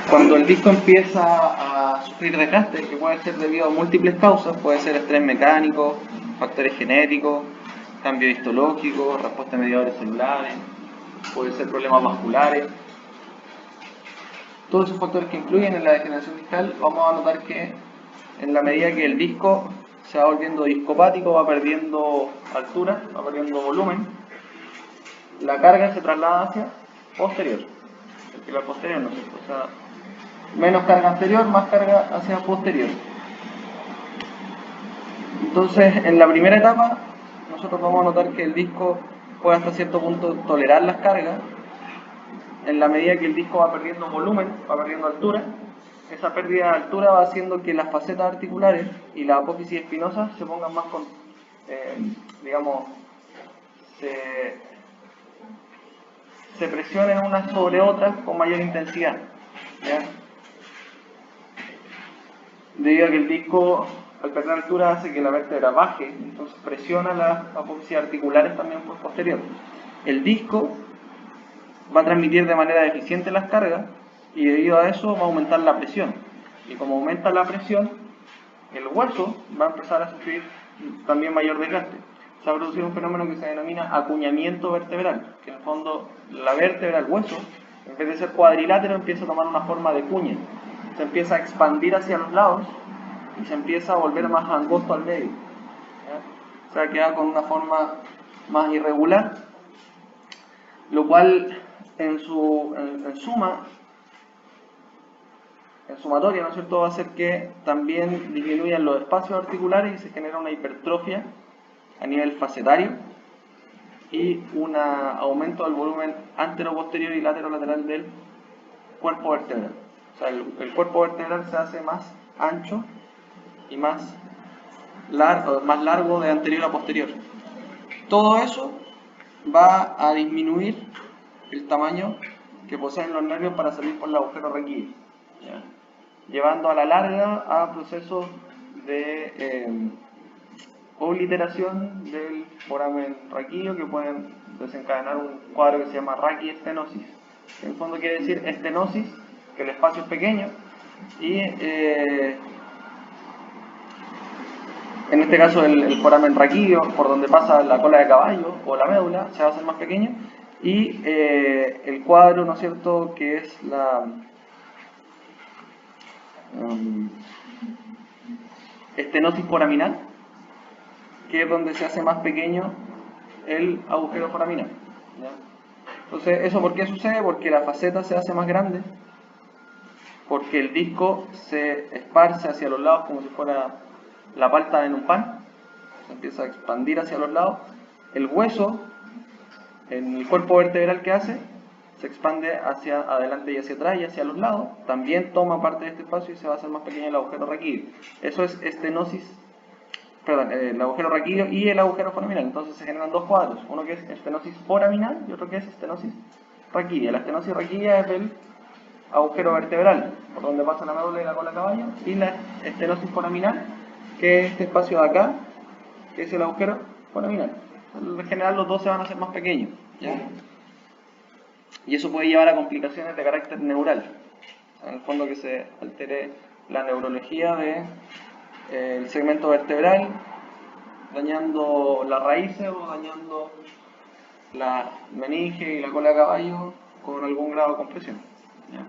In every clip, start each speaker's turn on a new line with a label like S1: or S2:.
S1: Cuando el disco empieza a sufrir desgaste, que puede ser debido a múltiples causas, puede ser estrés mecánico, factores genéticos, cambio histológico, respuesta a mediadores celulares, puede ser problemas vasculares. Todos esos factores que influyen en la degeneración discal, vamos a notar que en la medida que el disco se va volviendo discopático, va perdiendo altura, va perdiendo volumen, la carga se traslada hacia posterior, el pilar posterior, ¿no es cierto? O sea, menos carga anterior, más carga hacia posterior. Entonces, en la primera etapa, nosotros vamos a notar que el disco puede hasta cierto punto tolerar las cargas. En la medida que el disco va perdiendo volumen, va perdiendo altura, esa pérdida de altura va haciendo que las facetas articulares y la apófisis espinosa se pongan más digamos, se presionen unas sobre otras con mayor intensidad, ¿ya? Debido a que el disco al perder altura hace que la vértebra baje, entonces presiona las apófisis articulares también por posterior. El disco va a transmitir de manera deficiente las cargas y debido a eso va a aumentar la presión. Y como aumenta la presión, el hueso va a empezar a sufrir también mayor desgaste. Se va a producir un fenómeno que se denomina acuñamiento vertebral, que en el fondo la vértebra, el hueso, en vez de ser cuadrilátero, empieza a tomar una forma de cuña. Se empieza a expandir hacia los lados y se empieza a volver más angosto al medio. ¿Ya? O sea, queda con una forma más irregular, lo cual en sumatoria, ¿no es cierto?, va a hacer que también disminuyan los espacios articulares y se genera una hipertrofia a nivel facetario y un aumento del volumen antero-posterior y latero-lateral del cuerpo vertebral. O sea, el cuerpo vertebral se hace más ancho y más largo de anterior a posterior. Todo eso va a disminuir el tamaño que poseen los nervios para salir por el agujero raquídeo, ¿ya? Llevando a la larga a procesos de obliteración del foramen raquídeo que pueden desencadenar un cuadro que se llama raquiestenosis. En el fondo quiere decir estenosis, que el espacio es pequeño y en este caso el foramen raquídeo, por donde pasa la cola de caballo o la médula, se va a hacer más pequeño y el cuadro, ¿no es cierto?, que es la estenosis foraminal, que es donde se hace más pequeño el agujero foraminal, ¿ya? Entonces, ¿eso por qué sucede? Porque la faceta se hace más grande, porque el disco se esparce hacia los lados como si fuera la palta en un pan, se empieza a expandir hacia los lados. El hueso, en el cuerpo vertebral que hace, se expande hacia adelante y hacia atrás y hacia los lados, también toma parte de este espacio y se va a hacer más pequeño el agujero raquídeo. Eso es el agujero raquídeo y el agujero foraminal. Entonces se generan dos cuadros, uno que es estenosis foraminal y otro que es estenosis raquídea. La estenosis raquídea es el agujero vertebral, por donde pasa la médula y la cola de caballo, y la estenosis foraminal, que es este espacio de acá, que es el agujero foraminal. En general los dos se van a hacer más pequeños, ¿ya? Y eso puede llevar a complicaciones de carácter neural. En el fondo que se altere la neurología del segmento vertebral, dañando las raíces o dañando la meninge y la cola de caballo con algún grado de compresión, ¿ya?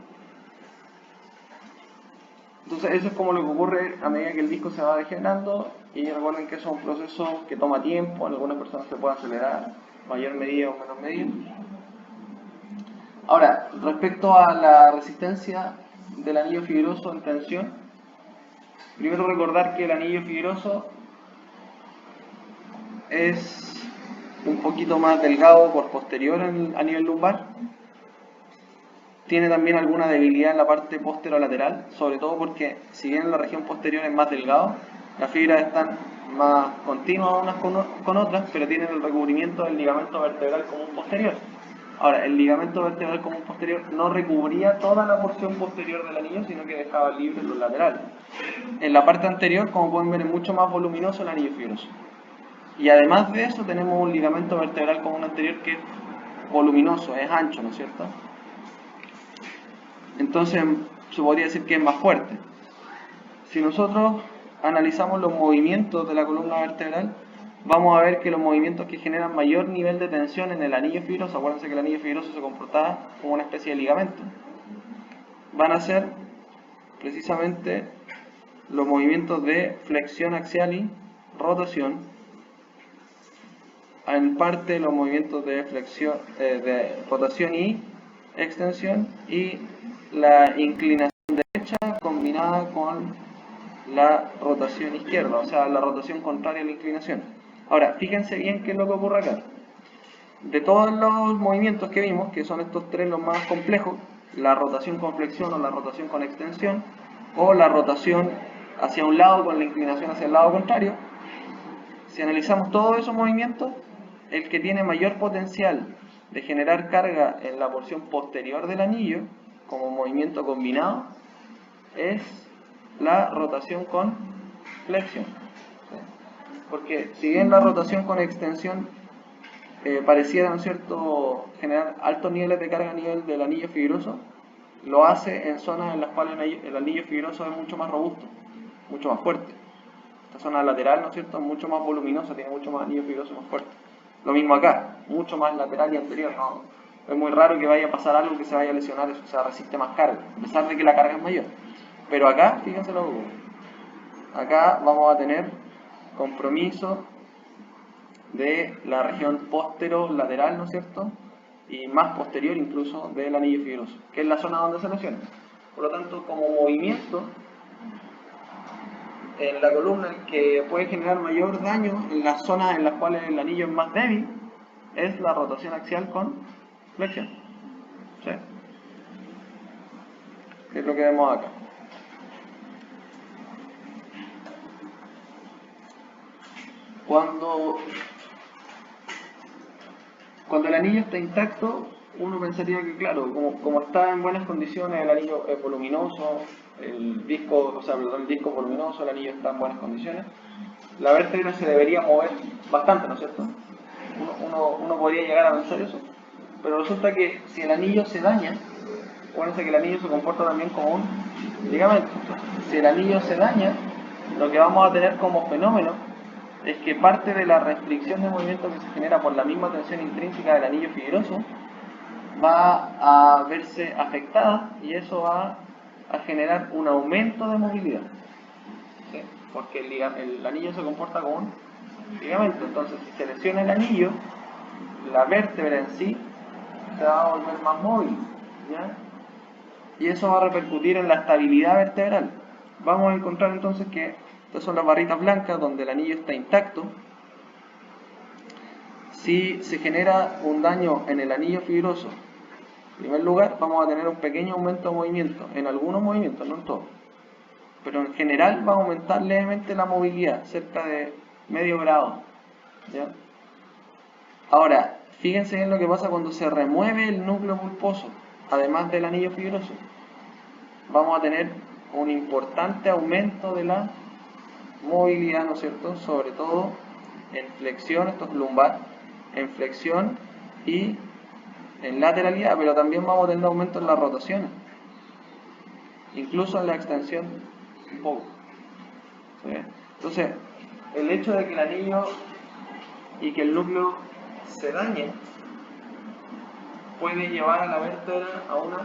S1: Entonces eso es como lo que ocurre a medida que el disco se va degenerando, y recuerden que eso es un proceso que toma tiempo, en algunas personas se puede acelerar, mayor medida o menor medida. Ahora, respecto a la resistencia del anillo fibroso en tensión, primero recordar que el anillo fibroso es un poquito más delgado por posterior a nivel lumbar. Tiene también alguna debilidad en la parte posterolateral, sobre todo porque si bien en la región posterior es más delgado, las fibras están más continuas unas con otras, pero tienen el recubrimiento del ligamento vertebral común posterior. Ahora, el ligamento vertebral común posterior no recubría toda la porción posterior del anillo, sino que dejaba libres los laterales. En la parte anterior, como pueden ver, es mucho más voluminoso el anillo fibroso. Y además de eso tenemos un ligamento vertebral común anterior que es voluminoso, es ancho, ¿no es cierto? Entonces, se podría decir que es más fuerte. Si nosotros analizamos los movimientos de la columna vertebral, vamos a ver que los movimientos que generan mayor nivel de tensión en el anillo fibroso, acuérdense que el anillo fibroso se comportaba como una especie de ligamento, van a ser precisamente los movimientos de flexión axial y rotación, en parte los movimientos de flexión, de rotación y extensión, y la inclinación derecha combinada con la rotación izquierda, o sea, la rotación contraria a la inclinación. Ahora, fíjense bien qué es lo que ocurre acá. De todos los movimientos que vimos, que son estos tres los más complejos, la rotación con flexión o la rotación con extensión, o la rotación hacia un lado con la inclinación hacia el lado contrario, si analizamos todos esos movimientos, el que tiene mayor potencial de generar carga en la porción posterior del anillo, como movimiento combinado, es la rotación con flexión. Porque si bien la rotación con extensión pareciera, ¿no es cierto?, generar altos niveles de carga a nivel del anillo fibroso, lo hace en zonas en las cuales el anillo fibroso es mucho más robusto, mucho más fuerte. Esta zona lateral, ¿no es cierto?, es mucho más voluminosa, tiene mucho más anillo fibroso más fuerte. Lo mismo acá, mucho más lateral y anterior, ¿no? Es muy raro que vaya a pasar algo que se vaya a lesionar, eso, o sea, resiste más carga, a pesar de que la carga es mayor. Pero acá, fíjense lo que ocurre. Acá vamos a tener compromiso de la región posterolateral, ¿no es cierto?, y más posterior incluso del anillo fibroso, que es la zona donde se lesiona. Por lo tanto, como movimiento en la columna, el que puede generar mayor daño en las zonas en las cuales el anillo es más débil es la rotación axial con flexión. ¿Sí? Que es lo que vemos acá. Cuando el anillo está intacto, uno pensaría que, claro, como está en buenas condiciones, el anillo es voluminoso, el disco es voluminoso, el anillo está en buenas condiciones, la vértebra se debería mover bastante, ¿no es cierto? Uno podría llegar a pensar eso, pero resulta que si el anillo se daña, acuérdense que el anillo se comporta también como un ligamento. Si el anillo se daña, lo que vamos a tener como fenómeno es que parte de la restricción de movimiento que se genera por la misma tensión intrínseca del anillo fibroso va a verse afectada, y eso va a generar un aumento de movilidad. ¿Sí? Porque el anillo se comporta como un ligamento. Entonces, si se lesiona el anillo, la vértebra en sí se va a volver más móvil, ¿ya? Y eso va a repercutir en la estabilidad vertebral. Vamos a encontrar entonces que estas son las barritas blancas donde el anillo está intacto. Si se genera un daño en el anillo fibroso, en primer lugar vamos a tener un pequeño aumento de movimiento, en algunos movimientos, no en todos, pero en general va a aumentar levemente la movilidad, cerca de medio grado, ¿ya? Ahora, fíjense bien lo que pasa cuando se remueve el núcleo pulposo, además del anillo fibroso. Vamos a tener un importante aumento de la movilidad, ¿no es cierto?, sobre todo en flexión, esto es lumbar, en flexión y en lateralidad, pero también vamos a tener aumento en las rotaciones, incluso en la extensión un poco. ¿Sí? Entonces, el hecho de que el anillo y que el núcleo se dañe puede llevar a la vértebra a una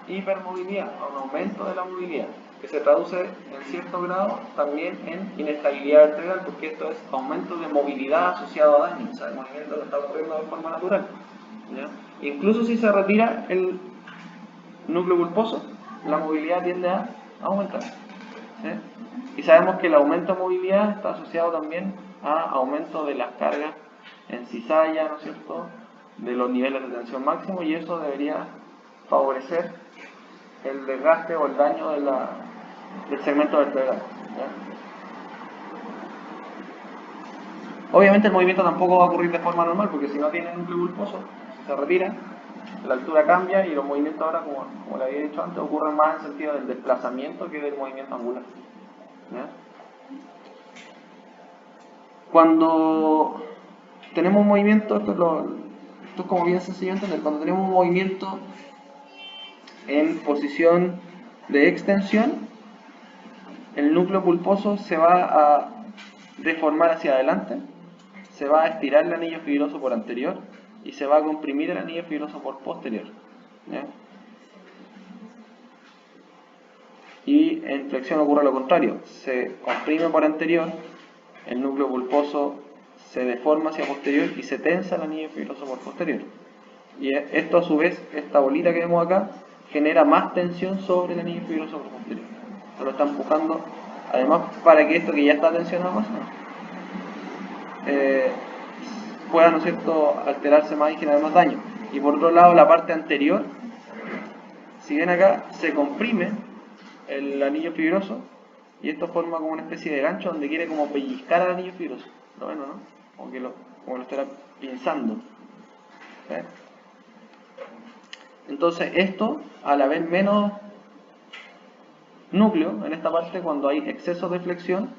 S1: hipermovilidad, a un aumento de la movilidad, que se traduce en cierto grado también en inestabilidad vertebral, porque esto es aumento de movilidad asociado a daño, o sea, el movimiento que está ocurriendo de forma natural, ¿ya? Incluso si se retira el núcleo pulposo, la movilidad tiende a aumentar, ¿sí? Y sabemos que el aumento de movilidad está asociado también a aumento de las cargas en cizalla, ¿no es cierto?, de los niveles de tensión máximo, y eso debería favorecer el desgaste o el daño del segmento vertebral, ¿ya? Obviamente el movimiento tampoco va a ocurrir de forma normal, porque si no tiene núcleo pulposo, se retira, la altura cambia y los movimientos ahora, como le había dicho antes, ocurren más en sentido del desplazamiento que del movimiento angular, ¿ya? Cuando tenemos un movimiento, esto es como bien sencillo entender, cuando tenemos un movimiento en posición de extensión, el núcleo pulposo se va a deformar hacia adelante, se va a estirar el anillo fibroso por anterior y se va a comprimir el anillo fibroso por posterior. ¿Ya? Y en flexión ocurre lo contrario, se comprime por anterior, el núcleo pulposo se deforma hacia posterior y se tensa el anillo fibroso por posterior. Y esto a su vez, esta bolita que vemos acá, genera más tensión sobre el anillo fibroso por posterior. Se lo está empujando, además para que esto que ya está tensionado pueda, ¿no es cierto?, alterarse más y generar más daño. Y por otro lado, la parte anterior, si ven acá, se comprime el anillo fibroso y esto forma como una especie de gancho donde quiere como pellizcar al anillo fibroso. ¿Lo ven o no? Como que lo estará pinzando. ¿Ven? Entonces esto, al haber menos núcleo en esta parte, cuando hay exceso de flexión,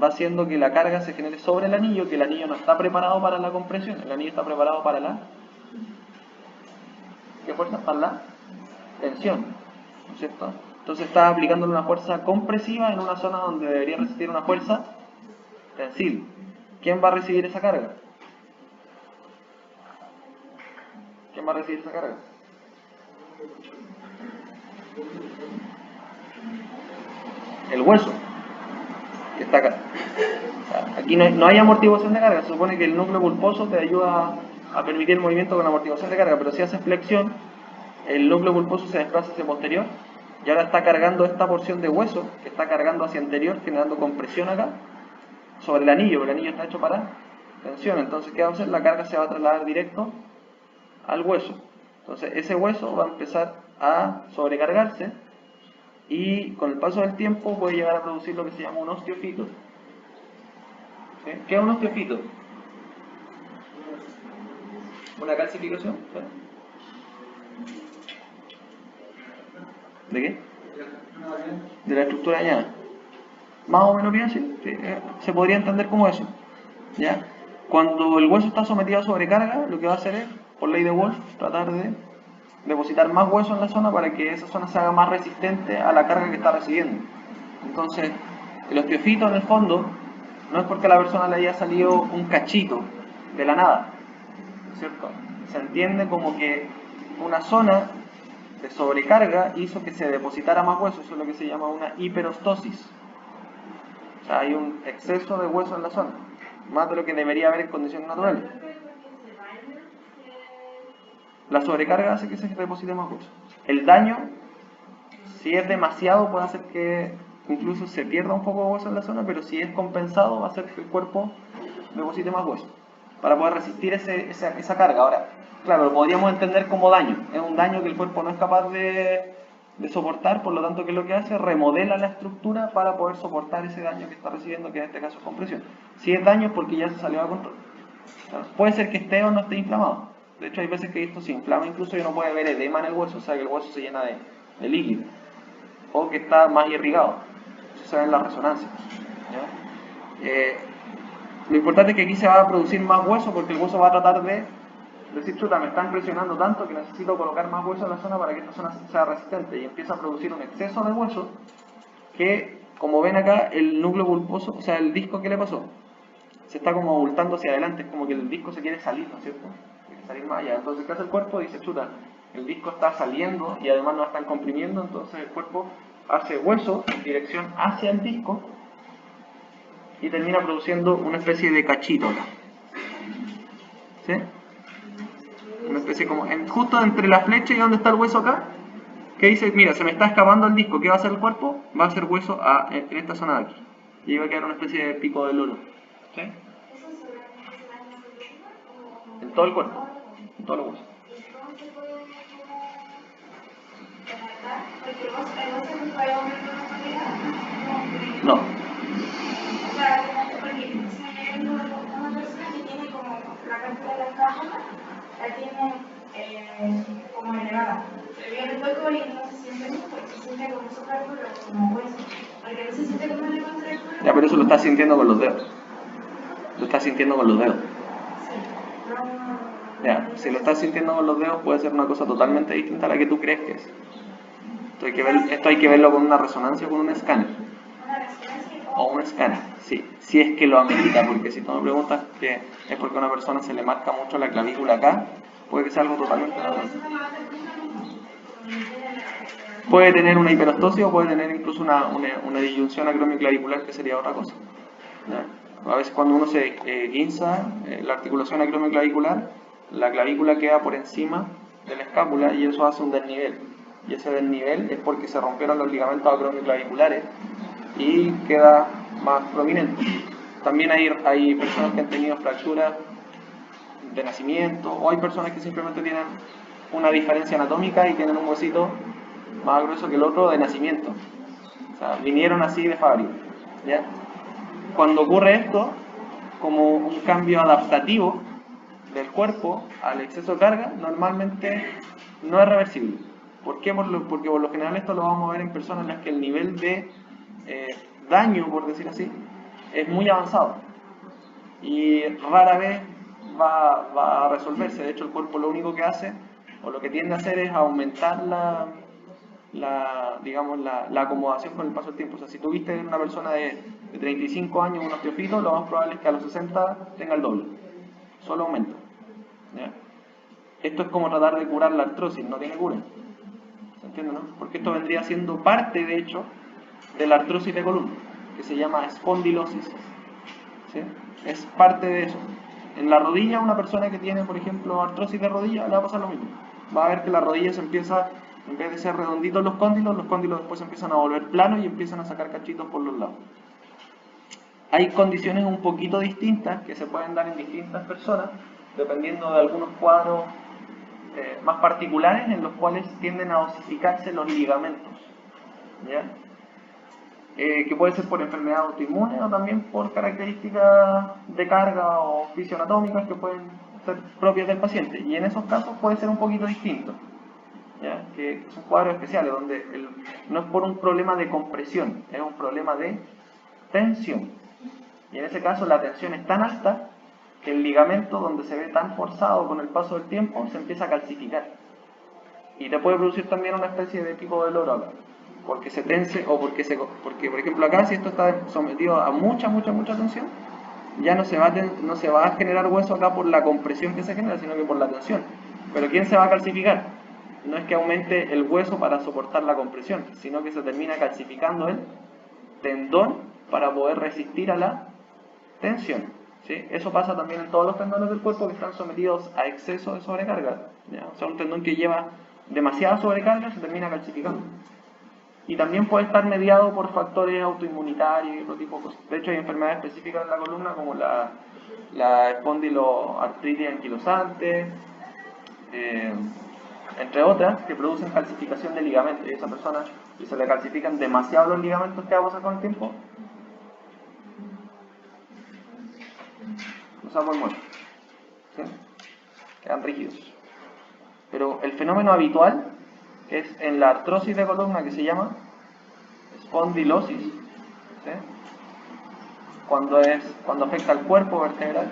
S1: va haciendo que la carga se genere sobre el anillo, que el anillo no está preparado para la compresión, el anillo está preparado para la... ¿Qué fuerza? Para la tensión, ¿no es cierto? Entonces está aplicándole una fuerza compresiva en una zona donde debería resistir una fuerza tensible. ¿Quién va a recibir esa carga? ¿Quién va a recibir esa carga? El hueso, que está acá. O sea, aquí no hay amortiguación de carga. Se supone que el núcleo pulposo te ayuda a permitir el movimiento con amortiguación de carga, pero si haces flexión, el núcleo pulposo se desplaza hacia posterior y ahora está cargando esta porción de hueso que está cargando hacia anterior, generando compresión acá sobre el anillo, porque el anillo está hecho para tensión. Entonces, ¿qué va a hacer? La carga se va a trasladar directo al hueso. Entonces, ese hueso va a empezar a sobrecargarse y con el paso del tiempo puede llegar a producir lo que se llama un osteofito. ¿Sí? ¿Qué es un osteofito? ¿Una calcificación? ¿Sí? ¿De qué? De la estructura dañada. Más o menos bien, sí. Se podría entender como eso. ¿Ya? Cuando el hueso está sometido a sobrecarga, lo que va a hacer es, por ley de Wolff, tratar de depositar más hueso en la zona para que esa zona se haga más resistente a la carga que está recibiendo. Entonces, el osteofito en el fondo no es porque a la persona le haya salido un cachito de la nada, ¿cierto? Se entiende como que una zona de sobrecarga hizo que se depositara más hueso, eso es lo que se llama una hiperostosis. O sea, hay un exceso de hueso en la zona, más de lo que debería haber en condiciones naturales. La sobrecarga hace que se deposite más hueso. El daño, si es demasiado, puede hacer que incluso se pierda un poco de hueso en la zona, pero si es compensado, va a hacer que el cuerpo deposite más hueso para poder resistir esa carga. Ahora, claro, lo podríamos entender como daño. Es un daño que el cuerpo no es capaz de soportar, por lo tanto, ¿qué es lo que hace? Remodela la estructura para poder soportar ese daño que está recibiendo, que en este caso es compresión. Si es daño es porque ya se salió a control. Entonces, puede ser que esté o no esté inflamado. De hecho, hay veces que esto se inflama incluso y uno puede ver edema en el hueso, o sea que el hueso se llena de líquido. O que está más irrigado. Eso se ve en la resonancia. Lo importante es que aquí se va a producir más hueso porque el hueso va a tratar de decir, chuta, me están presionando tanto que necesito colocar más hueso en la zona para que esta zona sea resistente. Y empieza a producir un exceso de hueso que, como ven acá, el núcleo pulposo, o sea, el disco, ¿qué le pasó? Se está como abultando hacia adelante, es como que el disco se quiere salir, ¿no es cierto? Quiere salir más allá. Entonces, ¿qué hace el cuerpo? Dice, chuta, el disco está saliendo y además nos están comprimiendo, entonces el cuerpo hace hueso en dirección hacia el disco y termina produciendo una especie de cachito acá. ¿Sí? Una especie como, justo entre la flecha y donde está el hueso acá, que dice, mira, se me está escapando el disco, ¿qué va a hacer el cuerpo? Va a hacer hueso en esta zona de aquí. Y va a quedar una especie de pico de loro. ¿Sí? En todo el cuerpo, en todos los huesos. No.
S2: La parte de la caja la tiene como elevada. Pero yo le toco y no se siente mucho, se siente como su cuerpo, pero como hueso. Porque no se siente como en el contra.
S1: Ya, pero eso lo estás sintiendo con los dedos. Lo estás sintiendo con los dedos. Ya, si lo estás sintiendo con los dedos puede ser una cosa totalmente distinta a la que tú crees que es. Esto hay que verlo con una resonancia o con un escáner.
S2: Una resonancia
S1: O un escáner, sí. Si es que lo amerita, porque si tú me preguntas que es porque a una persona se le marca mucho la clavícula acá, puede que sea algo totalmente normal. Puede tener una hiperostosis o puede tener incluso una disyunción acromioclavicular, que sería otra cosa. ¿Ya? A veces cuando uno se guinza la articulación acromioclavicular, la clavícula queda por encima de la escápula y eso hace un desnivel. Y ese desnivel es porque se rompieron los ligamentos acromioclaviculares y queda más prominente. También hay personas que han tenido fracturas de nacimiento, o hay personas que simplemente tienen una diferencia anatómica y tienen un huesito más grueso que el otro de nacimiento. O sea, vinieron así de fábrica. ¿Ya? Cuando ocurre esto, como un cambio adaptativo del cuerpo al exceso de carga, normalmente no es reversible. ¿Por qué? Porque por lo general esto lo vamos a ver en personas en las que el nivel de daño, por decir así, es muy avanzado y rara vez va a resolverse. De hecho, el cuerpo lo único que hace, o lo que tiende a hacer, es aumentar la acomodación con el paso del tiempo. O sea, si tuviste una persona de 35 años un osteofito, lo más probable es que a los 60 tenga el doble. Solo aumenta. ¿Ya? Esto es como tratar de curar la artrosis, no tiene cura. ¿Se entiende, no? Porque esto vendría siendo parte, de hecho, de la artrosis de columna, que se llama espondilosis. ¿Sí? Es parte de eso. En la rodilla, una persona que tiene, por ejemplo, artrosis de rodilla, le va a pasar lo mismo. Va a ver que la rodilla se empieza, en vez de ser redonditos los cóndilos después se empiezan a volver planos y empiezan a sacar cachitos por los lados. Hay condiciones un poquito distintas que se pueden dar en distintas personas, dependiendo de algunos cuadros más particulares en los cuales tienden a osificarse los ligamentos. ¿Ya? Que puede ser por enfermedad autoinmune o también por características de carga o fisioanatómicas que pueden ser propias del paciente. Y en esos casos puede ser un poquito distinto, ¿ya? Que son cuadros especiales donde no es por un problema de compresión, es un problema de tensión. Y en ese caso la tensión es tan alta que el ligamento, donde se ve tan forzado con el paso del tiempo, se empieza a calcificar. Y te puede producir también una especie de pico de loro acá, porque se tense o porque, por ejemplo, acá si esto está sometido a mucha tensión, ya no se va a generar hueso acá por la compresión que se genera, sino que por la tensión. Pero ¿quién se va a calcificar? No es que aumente el hueso para soportar la compresión, sino que se termina calcificando el tendón para poder resistir a la tensión. ¿Sí? Eso pasa también en todos los tendones del cuerpo que están sometidos a exceso de sobrecarga, ¿ya? O sea, un tendón que lleva demasiada sobrecarga se termina calcificando. Y también puede estar mediado por factores autoinmunitarios y otro tipo de cosas. De hecho, hay enfermedades específicas en la columna como la espondiloartritis anquilosante, entre otras, que producen calcificación de ligamentos. Y a esa persona, si se le calcifican demasiado los ligamentos, ¿qué va a pasar con el tiempo? Los amos muertos. ¿Sí? Quedan rígidos. Pero el fenómeno habitual es en la artrosis de columna, que se llama espondilosis, ¿sí? Cuando afecta al cuerpo vertebral,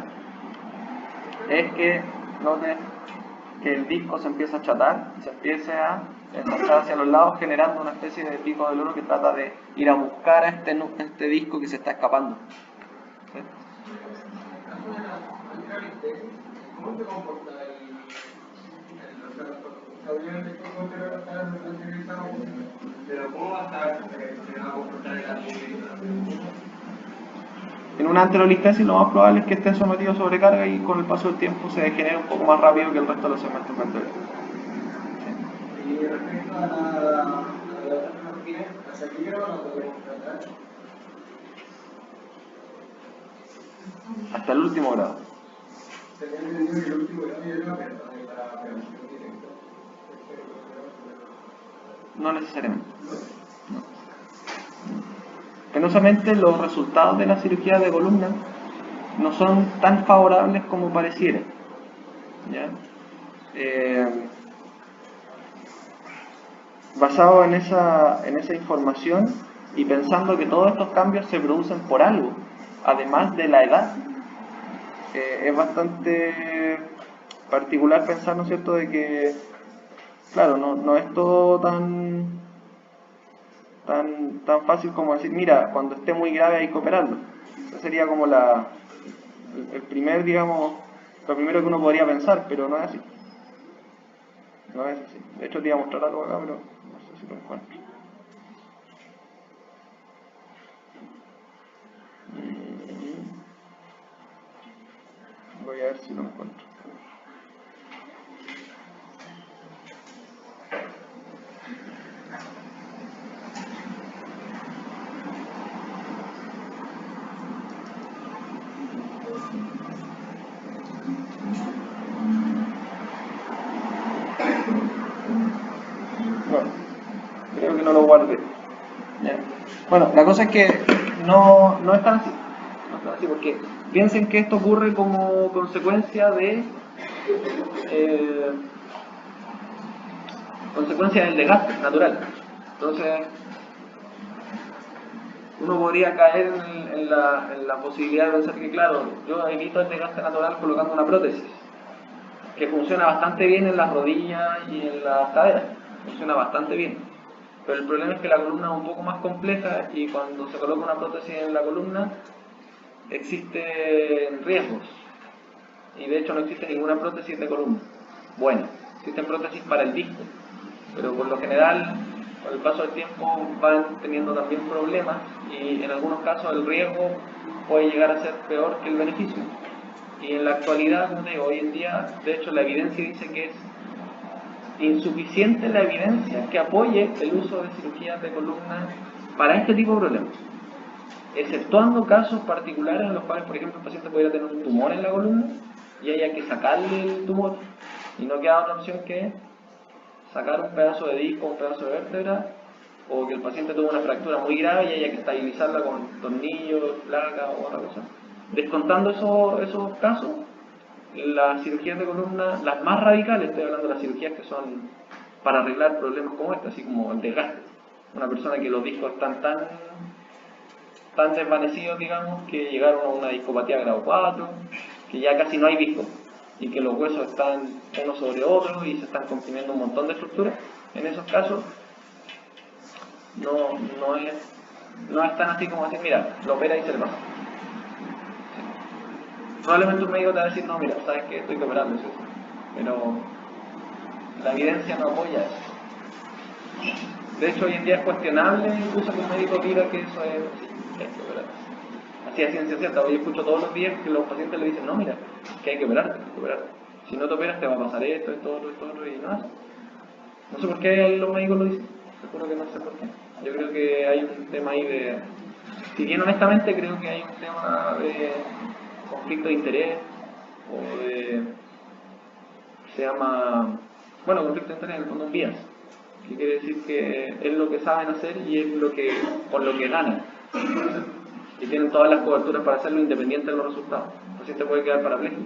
S1: es que note que el disco se empieza a achatar y se empieza a ensanchar hacia los lados, generando una especie de pico de loro que trata de ir a buscar a este disco que se está escapando. ¿Sí?
S3: ¿Cómo se comporta pero cómo va a estar se va a comportar el ambiente?
S1: En una anterolistesis lo más probable es que estén sometidos a sobrecarga y con el paso del tiempo se degenere un poco más rápido que el resto de los segmentos vertebrales.
S3: Y respecto a la tecnología, ¿hasta qué grado la podemos tratar?
S1: Hasta el último grado.
S3: Se me ha entendido que el último grado ya era para prevención directa.
S1: No necesariamente. No. Penosamente, los resultados de la cirugía de columna no son tan favorables como pareciera. ¿Ya? Basado en esa información y pensando que todos estos cambios se producen por algo, además de la edad, es bastante particular pensar, ¿no es cierto?, de que, claro, no es todo tan tan fácil como decir, mira, cuando esté muy grave hay que operarlo. Esa sería como el primer, digamos, lo primero que uno podría pensar, pero no es así. No es así. De hecho te iba a mostrar algo acá, pero no sé si lo encuentro. Voy a ver si lo encuentro. Bueno, creo que no lo guardé. Ya. Bueno, la cosa es que no es tan así. No es tan así porque piensen que esto ocurre como consecuencia consecuencia del desgaste natural. Entonces, uno podría caer en la posibilidad de pensar que, claro, yo evito el desgaste natural colocando una prótesis, que funciona bastante bien en las rodillas y en las caderas, funciona bastante bien. Pero el problema es que la columna es un poco más compleja y cuando se coloca una prótesis en la columna existen riesgos. Y de hecho no existe ninguna prótesis de columna. Bueno, existen prótesis para el disco, pero por lo general, con el paso del tiempo van teniendo también problemas y en algunos casos el riesgo puede llegar a ser peor que el beneficio. Y en la actualidad, como te digo, hoy en día, de hecho la evidencia dice que es insuficiente la evidencia que apoye el uso de cirugías de columna para este tipo de problemas, exceptuando casos particulares en los cuales, por ejemplo, el paciente pudiera tener un tumor en la columna y haya que sacarle el tumor y no queda otra opción que sacar un pedazo de disco, un pedazo de vértebra, o que el paciente tuvo una fractura muy grave y haya que estabilizarla con tornillos, placas o otra cosa. Descontando esos casos, las cirugías de columna, las más radicales, estoy hablando de las cirugías que son para arreglar problemas como este, así como el desgaste. Una persona que los discos están tan desvanecidos, digamos, que llegaron a una discopatía grado 4, que ya casi no hay discos y que los huesos están uno sobre otro y se están comprimiendo un montón de estructuras. En esos casos no es tan así como decir, mira, lo opera y se le pasa. Probablemente un médico te va a decir, no, mira, sabes que estoy operando, ¿sí? Pero la evidencia no apoya eso. De hecho, hoy en día es cuestionable incluso que un médico diga que eso es así, que hay que operar. Así a ciencia cierta. Hoy escucho todos los días que los pacientes le dicen, no, mira, que hay que operarte, hay que operarte. Si no te operas te va a pasar esto, esto, otro, y nada. No sé por qué los médicos lo dicen, seguro que no sé por qué. Yo creo que hay un tema ahí si bien honestamente creo que hay un tema de conflicto de interés o se llama, bueno, conflicto de interés en el fondo un bias, que quiere decir que es lo que saben hacer y es con lo que ganan, y tienen todas las coberturas para hacerlo independiente de los resultados. El paciente puede quedar parapléjico.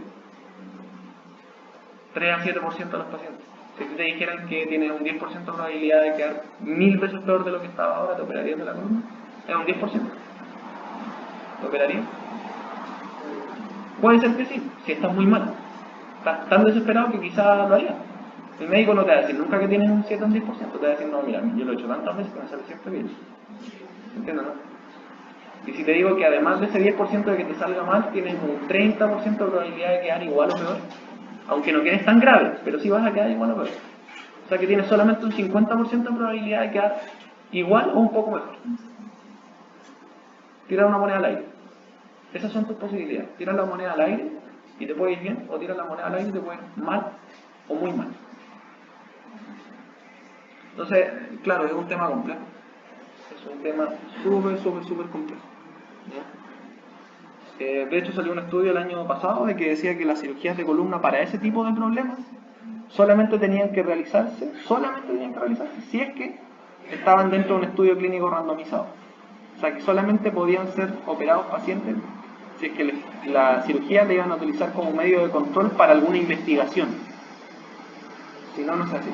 S1: 3 a 7% de los pacientes. Si te dijeran que tienes un 10% de probabilidad de quedar 1000 veces peor de lo que estaba ahora, ¿te operarías de la columna? Es un 10%. ¿Te operarías? Puede ser que sí, si estás muy mal. Estás tan desesperado que quizás lo harías. El médico no te va a decir nunca que tienes un 7 o un 10%. Te va a decir, no, mira, yo lo he hecho tantas veces que me sale siempre bien. ¿Entiendes, no? Y si te digo que además de ese 10% de que te salga mal, tienes un 30% de probabilidad de quedar igual o peor. Aunque no quedes tan grave, pero sí vas a quedar igual o peor. O sea que tienes solamente un 50% de probabilidad de quedar igual o un poco mejor. Tirar una moneda al aire. Esas son tus posibilidades. Tirar la moneda al aire y te puede ir bien, o tirar la moneda al aire y te puede ir mal o muy mal. Entonces, claro, es un tema complejo. Es un tema súper complejo. De hecho salió un estudio el año pasado de que decía que las cirugías de columna para ese tipo de problemas solamente tenían que realizarse si es que estaban dentro de un estudio clínico randomizado. O sea que solamente podían ser operados pacientes si es que la cirugía la iban a utilizar como medio de control para alguna investigación. Si no, no se hace.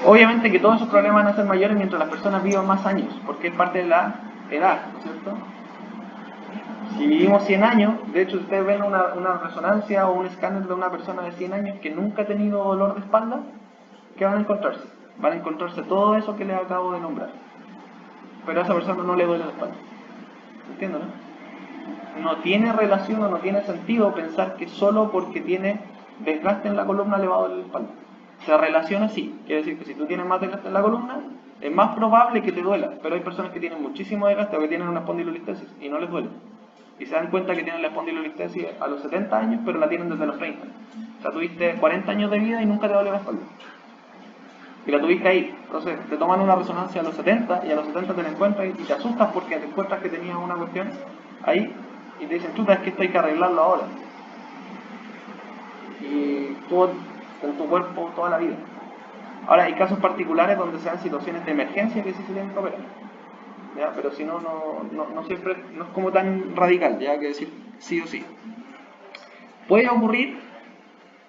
S1: Obviamente que todos esos problemas van a ser mayores mientras las personas vivan más años, porque es parte de la edad, ¿no es cierto? Si vivimos 100 años, de hecho ustedes ven una resonancia o un escáner de una persona de 100 años que nunca ha tenido dolor de espalda, ¿qué van a encontrarse? Van a encontrarse todo eso que les acabo de nombrar. Pero a esa persona no le duele la espalda. ¿Entiendes, no? No tiene relación o no tiene sentido pensar que solo porque tiene desgaste en la columna le va a doler la espalda. Se relaciona así. Quiere decir que si tú tienes más desgaste en la columna, es más probable que te duela. Pero hay personas que tienen muchísimo desgaste o que tienen una espondilolistesis y no les duele. Y se dan cuenta que tienen la espondilolistesis a los 70 años, pero la tienen desde los 30. O sea, tuviste 40 años de vida y nunca te dolió la espalda. Y la tuviste ahí. Entonces te toman una resonancia a los 70 y a los 70 te la encuentras y te asustas porque te encuentras que tenías una cuestión ahí y te dicen, chuta, es que esto hay que arreglarlo ahora. Y tú con tu cuerpo toda la vida. Ahora hay casos particulares donde se dan situaciones de emergencia que sí se tienen que operar. ¿Ya? Pero si no, no siempre, no es como tan radical, ya que decir sí o sí. Puede ocurrir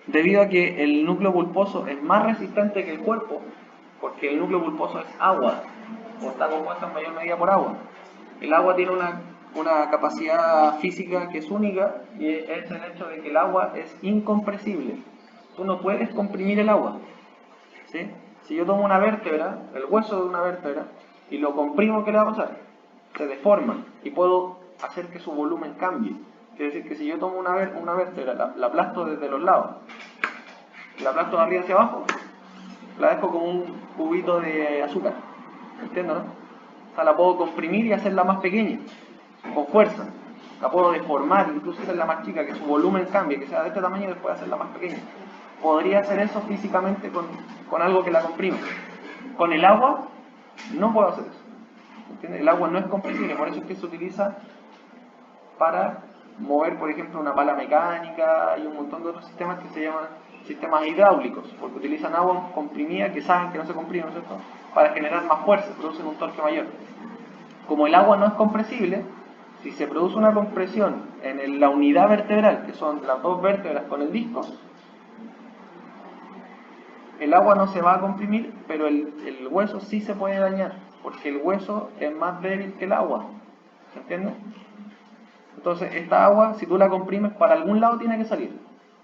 S1: debido a que el núcleo pulposo es más resistente que el cuerpo, porque el núcleo pulposo es agua, o está compuesto en mayor medida por agua. El agua tiene una capacidad física que es única, y es el hecho de que el agua es incompresible. Tú no puedes comprimir el agua, ¿sí? Si yo tomo una vértebra, el hueso de una vértebra, y lo comprimo, ¿qué le va a pasar? Se deforma, y puedo hacer que su volumen cambie. Quiere decir que si yo tomo una vértebra, la aplasto desde los lados, la aplasto de arriba hacia abajo, la dejo como un cubito de azúcar, ¿entiendes, no? O sea, la puedo comprimir y hacerla más pequeña, con fuerza. La puedo deformar, incluso hacerla más chica, que su volumen cambie, que sea de este tamaño y después hacerla más pequeña. Podría hacer eso físicamente con algo que la comprime. Con el agua no puedo hacer eso, ¿entiendes? El agua no es compresible, por eso es que se utiliza para mover, por ejemplo, una pala mecánica y un montón de otros sistemas que se llaman sistemas hidráulicos, porque utilizan agua comprimida que saben que no se comprime, ¿no es cierto?, para generar más fuerza, producen un torque mayor. Como el agua no es compresible, si se produce una compresión en la unidad vertebral, que son las dos vértebras con el disco, el agua no se va a comprimir, pero el hueso sí se puede dañar, porque el hueso es más débil que el agua, ¿se entiende? Entonces, esta agua, si tú la comprimes, para algún lado tiene que salir.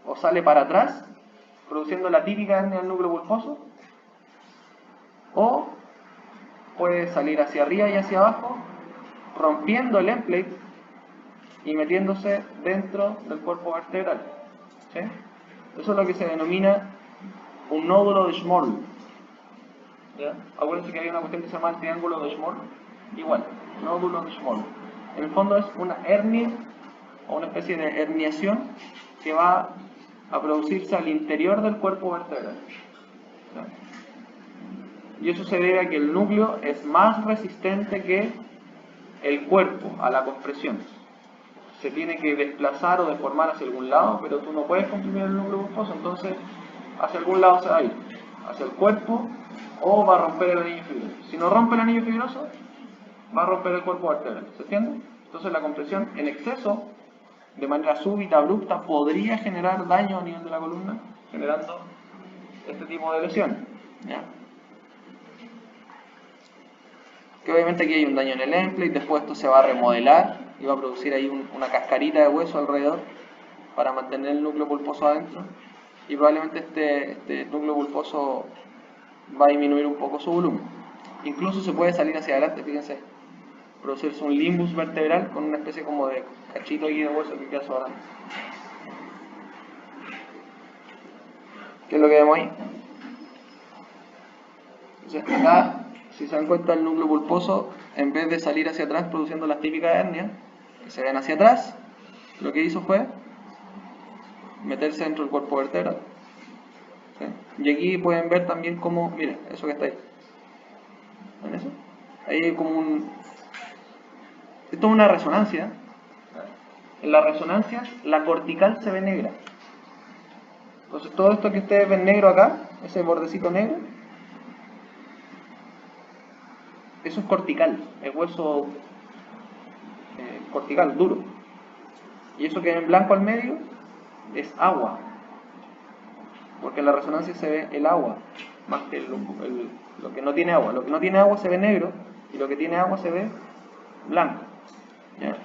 S1: O sale para atrás, produciendo la típica hernia del núcleo pulposo, o puede salir hacia arriba y hacia abajo, rompiendo el end plate y metiéndose dentro del cuerpo vertebral. ¿Sí? Eso es lo que se denomina un nódulo de Schmoll. ¿Ya? Acuérdense que hay una cuestión que se llama el triángulo de Schmoll. Igual, nódulo de Schmoll. En el fondo es una hernia o una especie de herniación que va a producirse al interior del cuerpo vertebral. ¿Sí? Y eso se debe a que el núcleo es más resistente que el cuerpo a la compresión. Se tiene que desplazar o deformar hacia algún lado, pero tú no puedes comprimir el núcleo pulposo, entonces hacia algún lado se va a ir, hacia el cuerpo, o va a romper el anillo fibroso. Si no rompe el anillo fibroso, va a romper el cuerpo vertebral, ¿se entiende? Entonces la compresión en exceso, de manera súbita, abrupta, podría generar daño a nivel de la columna, generando este tipo de lesión, ¿ya? Que obviamente aquí hay un daño en el end plate, después esto se va a remodelar y va a producir ahí una cascarita de hueso alrededor para mantener el núcleo pulposo adentro, y probablemente este núcleo pulposo va a disminuir un poco su volumen. Incluso se puede salir hacia adelante, fíjense, producirse un limbus vertebral con una especie como de cachito aquí de hueso que queda sobre adelante. ¿Qué es lo que vemos ahí? Entonces acá, si se dan cuenta, el núcleo pulposo, en vez de salir hacia atrás produciendo las típicas hernias que se ven hacia atrás, lo que hizo fue meterse dentro del cuerpo vertebral. ¿Sí? Y aquí pueden ver también cómo, mira, eso que está ahí. ¿Ven eso? Ahí hay como esto es una resonancia. En la resonancia, la cortical se ve negra. Entonces todo esto que ustedes ven negro acá, ese bordecito negro, eso es cortical, es hueso cortical, duro. Y eso que en blanco al medio es agua, porque en la resonancia se ve el agua, más que lo que no tiene agua. Lo que no tiene agua se ve negro, y lo que tiene agua se ve blanco. ¿Ya?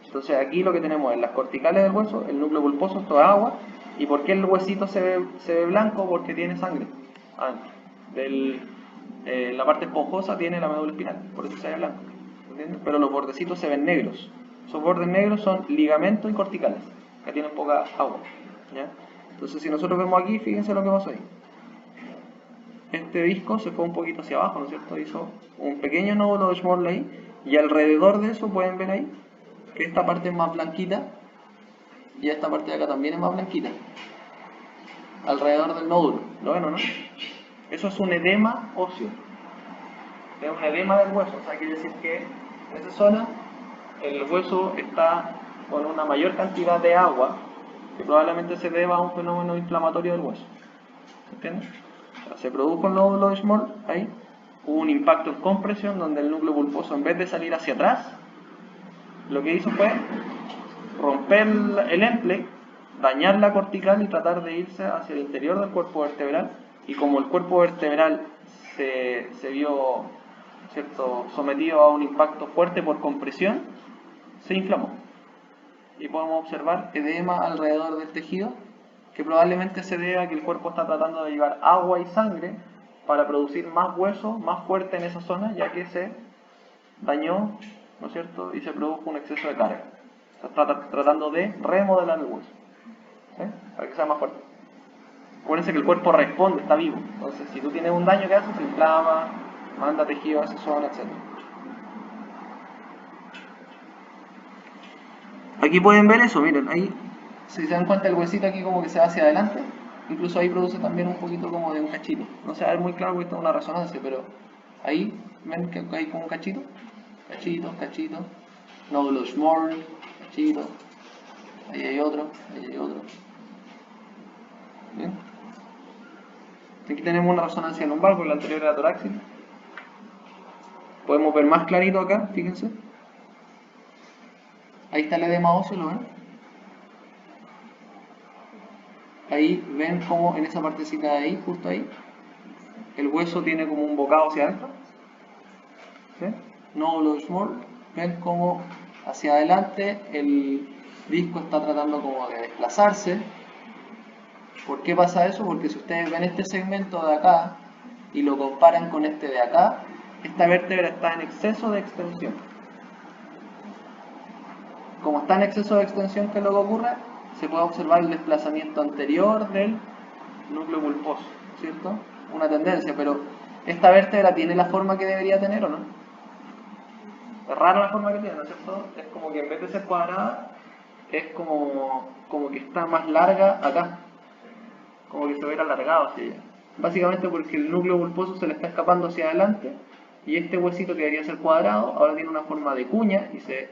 S1: Entonces aquí lo que tenemos es las corticales del hueso, el núcleo pulposo, esto es agua. ¿Y por qué el huesito se ve blanco? Porque tiene sangre. adentro. La parte esponjosa tiene la médula espinal, por eso se ve blanco, ¿entiendes? Pero los bordecitos se ven negros. Esos bordes negros son ligamentos y corticales, que tienen poca agua, ¿ya? Entonces, si nosotros vemos aquí, fíjense lo que pasó ahí. Este disco se fue un poquito hacia abajo, ¿no es cierto? Hizo un pequeño nódulo de Schmoll ahí, y alrededor de eso pueden ver ahí que esta parte es más blanquita y esta parte de acá también es más blanquita. Alrededor del nódulo, ¿lo ven o no? Eso es un edema óseo. Es un edema del hueso, o sea, quiere decir que en esa zona el hueso está con una mayor cantidad de agua que probablemente se deba a un fenómeno inflamatorio del hueso. ¿Entiendes? O sea, se produjo un nódulo de Schmoll ahí, hubo un impacto en compresión donde el núcleo pulposo, en vez de salir hacia atrás, lo que hizo fue romper el end-plate, dañar la cortical y tratar de irse hacia el interior del cuerpo vertebral. Y como el cuerpo vertebral se vio, ¿cierto?, sometido a un impacto fuerte por compresión, se inflamó. Y podemos observar edema alrededor del tejido, que probablemente se debe a que el cuerpo está tratando de llevar agua y sangre para producir más hueso, más fuerte en esa zona, ya que se dañó, ¿no es cierto?, y se produjo un exceso de carga. Está tratando de remodelar el hueso, ¿sí?, para que sea más fuerte. Acuérdense que el cuerpo responde, está vivo. Entonces, si tú tienes un daño que hace, se inflama, manda tejido a esa zona, etc. Aquí pueden ver eso, miren, ahí, si se dan cuenta, el huesito aquí como que se va hacia adelante. Incluso ahí produce también un poquito como de un cachito. No se va a ver muy claro porque esto es una resonancia, pero ahí, ven que hay como un cachito. Cachito. Nódulo Schmoll, cachito. Ahí hay otro. ¿Bien? Aquí tenemos una resonancia lumbar porque la anterior era torácica. Podemos ver más clarito acá, fíjense. Ahí está el edema óseo, ¿lo ven? Ahí ven como en esa partecita de ahí, justo ahí, el hueso tiene como un bocado hacia adentro. ¿Sí? Nódulo Schmoll. Ven como hacia adelante el disco está tratando como de desplazarse. ¿Por qué pasa eso? Porque si ustedes ven este segmento de acá y lo comparan con este de acá, esta vértebra está en exceso de extensión. Como está en exceso de extensión, ¿qué es lo que ocurre? Se puede observar el desplazamiento anterior del núcleo pulposo, ¿cierto? Una tendencia, pero ¿esta vértebra tiene la forma que debería tener o no? Es rara la forma que tiene, ¿no es cierto? Es como que en vez de ser cuadrada, es como que está más larga acá. Como que se hubiera alargado hacia allá. Básicamente porque el núcleo pulposo se le está escapando hacia adelante y este huesito que debería ser cuadrado ahora tiene una forma de cuña y se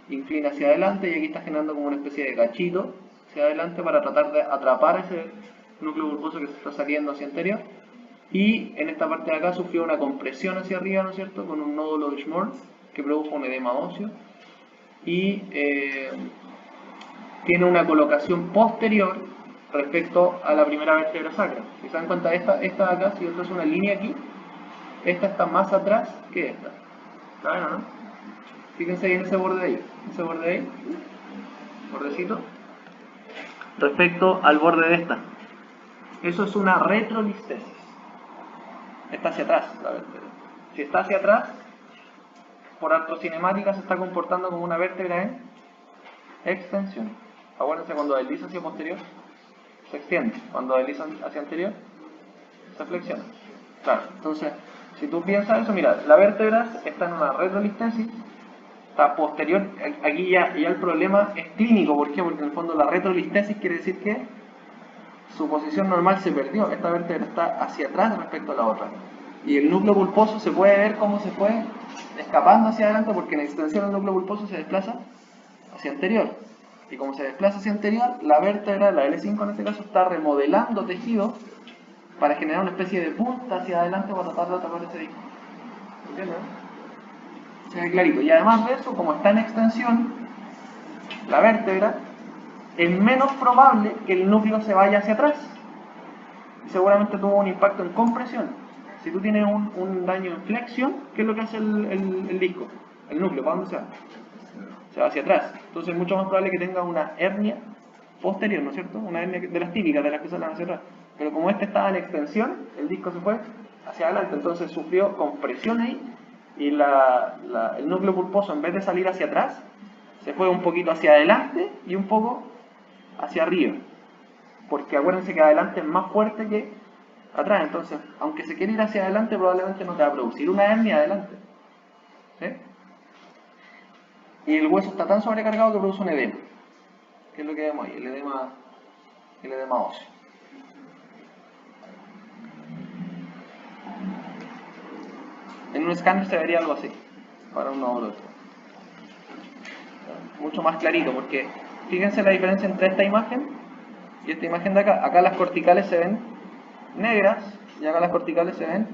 S1: inclina hacia adelante y aquí está generando como una especie de gachito hacia adelante para tratar de atrapar ese núcleo pulposo que se está saliendo hacia anterior. Y en esta parte de acá sufrió una compresión hacia arriba, ¿no es cierto?, con un nódulo de Schmoll que produjo un edema óseo y tiene una colocación posterior respecto a la primera vértebra sacra. Si se dan cuenta, esta de acá, si yo trazo una línea aquí, esta está más atrás que esta. ¿Saben o no? Fíjense ahí en ese borde de ahí, bordecito, respecto al borde de esta. Eso es una retrolistesis. Está hacia atrás la vértebra. Si está hacia atrás, por artrocinemática se está comportando como una vértebra en extensión. Acuérdense, cuando desliza hacia posterior, se extiende. Cuando desliza hacia anterior, se flexiona. Claro, entonces, si tú piensas eso, mira, la vértebra está en una retrolistesis, está posterior. Aquí ya el problema es clínico. ¿Por qué? Porque en el fondo la retrolistesis quiere decir que su posición normal se perdió. Esta vértebra está hacia atrás respecto a la otra. Y el núcleo pulposo se puede ver cómo se fue escapando hacia adelante porque en extensión el núcleo pulposo se desplaza hacia anterior. Y como se desplaza hacia anterior, la vértebra, la L5 en este caso, está remodelando tejido para generar una especie de punta hacia adelante para tratar de atrapar ese disco. ¿Entiendes? Se ve clarito. Y además de eso, como está en extensión, la vértebra, es menos probable que el núcleo se vaya hacia atrás. Y seguramente tuvo un impacto en compresión. Si tú tienes un daño en flexión, ¿qué es lo que hace el disco? El núcleo, ¿para dónde se va? Se va hacia atrás. Entonces es mucho más probable que tenga una hernia posterior, ¿no es cierto? Una hernia de las típicas, de las que salen hacia atrás. Pero como este estaba en extensión, el disco se fue hacia adelante, entonces sufrió compresión ahí y el núcleo pulposo, en vez de salir hacia atrás, se fue un poquito hacia adelante y un poco hacia arriba. Porque acuérdense que adelante es más fuerte que atrás, entonces, aunque se quiera ir hacia adelante, probablemente no te va a producir una hernia adelante. ¿Sí? Y el hueso está tan sobrecargado que produce un edema. ¿Qué es lo que vemos ahí? El edema óseo. En un escáner se vería algo así, para un nódulo. Mucho más clarito, porque fíjense la diferencia entre esta imagen y esta imagen de acá. Acá las corticales se ven negras y acá las corticales se ven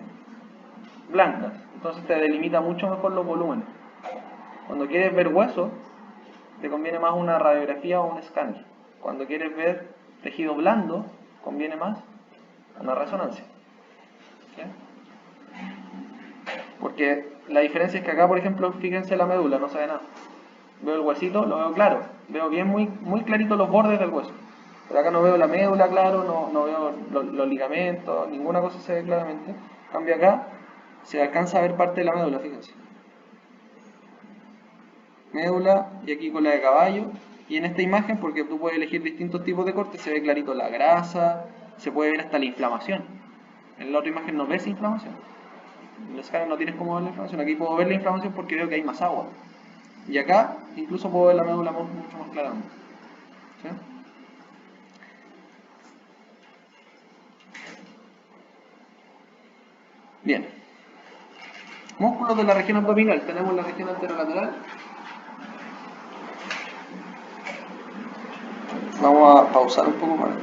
S1: blancas. Entonces te delimita mucho mejor los volúmenes. Cuando quieres ver hueso, te conviene más una radiografía o un escáner. Cuando quieres ver tejido blando, conviene más una resonancia. ¿Sí? Porque la diferencia es que acá, por ejemplo, fíjense la médula, no se ve nada. Veo el huesito, lo veo claro. Veo bien muy clarito los bordes del hueso. Pero acá no veo la médula claro, no veo los ligamentos, ninguna cosa se ve claramente. En cambio acá se alcanza a ver parte de la médula, fíjense. Médula y aquí cola de caballo. Y en esta imagen, porque tú puedes elegir distintos tipos de cortes, se ve clarito la grasa, se puede ver hasta la inflamación. En la otra imagen no ves inflamación. En el escáner no tienes cómo ver la inflamación. Aquí puedo ver la inflamación porque veo que hay más agua. Y acá incluso puedo ver la médula mucho más claramente. ¿Sí? Bien. Músculos de la región abdominal. Tenemos la región anterolateral. Vamos a pausar un poco para